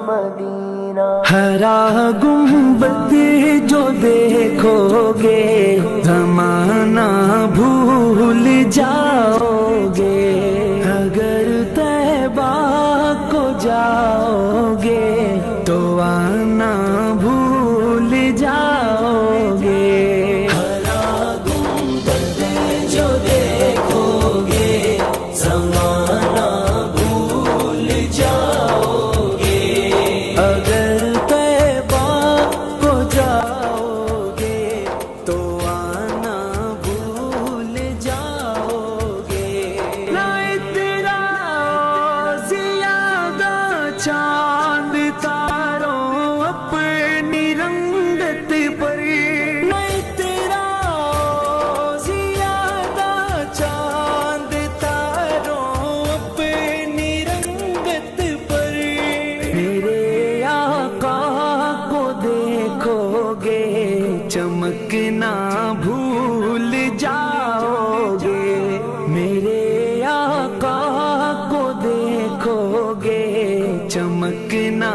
مدینہ ہرا گنبد جو دیکھو گے زمانہ بھول جاؤ گے، اگر طیبہ کو جاؤ گے تو آنا بھول جاؤ گے۔ ہرا گنبد جو دیکھو گے زمانہ بھول جاؤ گے، اگر طیبہ کو جاؤ گے تو آنا بھول جاؤ گے۔ نہ تیرا زیادہ چاند تاروں اپنی رنگت پر، نہ تیرا زیادہ چاند تاروں اپنی رنگت پر، میرے آقا کو دیکھو گے چمکنا بھول جاؤ گے، میرے آقا کو دیکھو گے چمکنا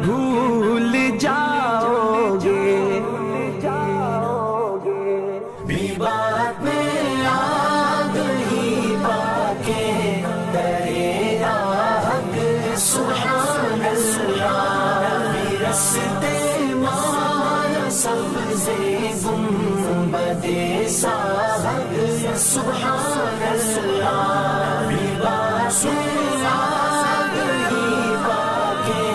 بھول جاؤ گے۔ بھی بات میں آگ ہی پاکے درے آگ سبحان اللہ، بھی رستے مایا سبزے گنبد ساحب سبحان اللہ، بھی بات میں آگ ہی پاکے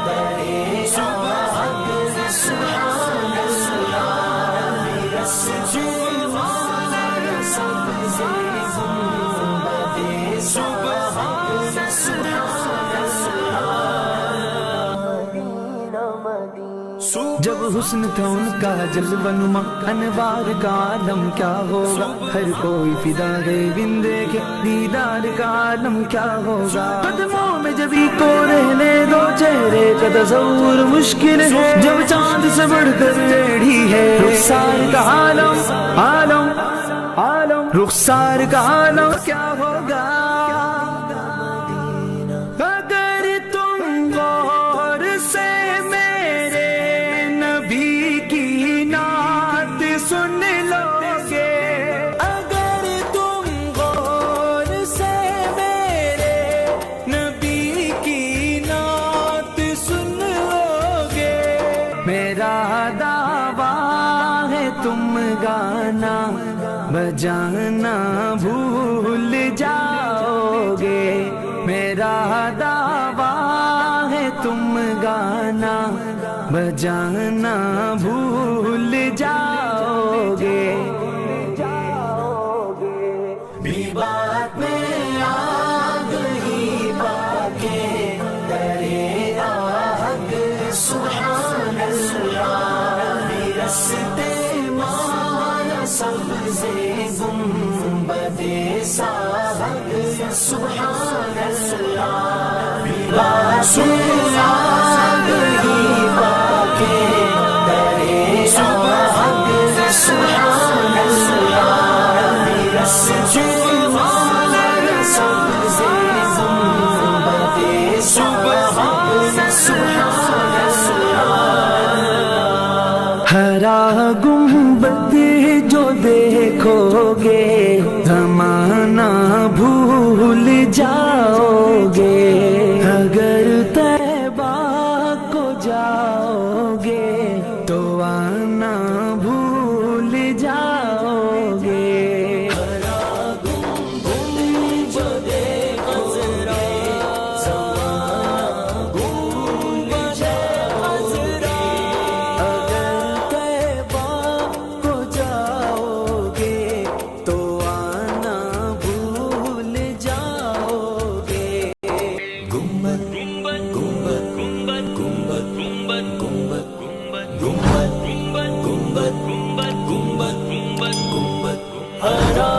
درے آگ سبحان اللہ، بھی رستے مایا سبزے گنبد سبحان جب حسن تھا ان کا جلوہ نما انوار کا عالم کیا ہوگا، ہر کوئی فدا گئے بن دیکھے دیدار کا عالم کیا ہوگا۔ قدموں میں جبھی کو رہنے دو چہرے کا تصور مشکل ہے، جب چاند سے بڑھ کر ریڑھی ہے رخسار کا عالم عالم عالم، رخسار کا عالم کیا ہوگا۔ اگر تم غور سے میرے نبی کی نعت سن لو گے، اگر تم غور سے میرے نبی کی نعت سن لو گے، میرا دعویٰ ہے تم گانا بجانا بھول جاؤ گے، میرا دعویٰ ہے تم گانا بجانا بھول جاؤ گے۔ بھی بات میں آگ ہی پاکے درے آگ سبحان اللہ، بھی رستے مایا سبزے گنبد ساحب سبحان اللہ، بھی بات میں آگ ہی پاکے درے آگ سبحان اللہ، بھی رستے مایا سبزے گنبد سبحان اللہ۔ ہرا گنبد جو دیکھو گے زمانہ بھول جاؤ گے، اگر طیبہ کو جاؤ گے تو آنا بھول جاؤ گے۔ ہرا گنبد جو دیکھو گے زمانہ بھول جاؤ گے، اگر طیبہ کو جاؤ گے تو آنا بھول جاؤ گے۔ گنبد گنبد گنبد گنبد گنبد گنبد گنبد گنبد گنبد گنبد گنبد گنبد ہرا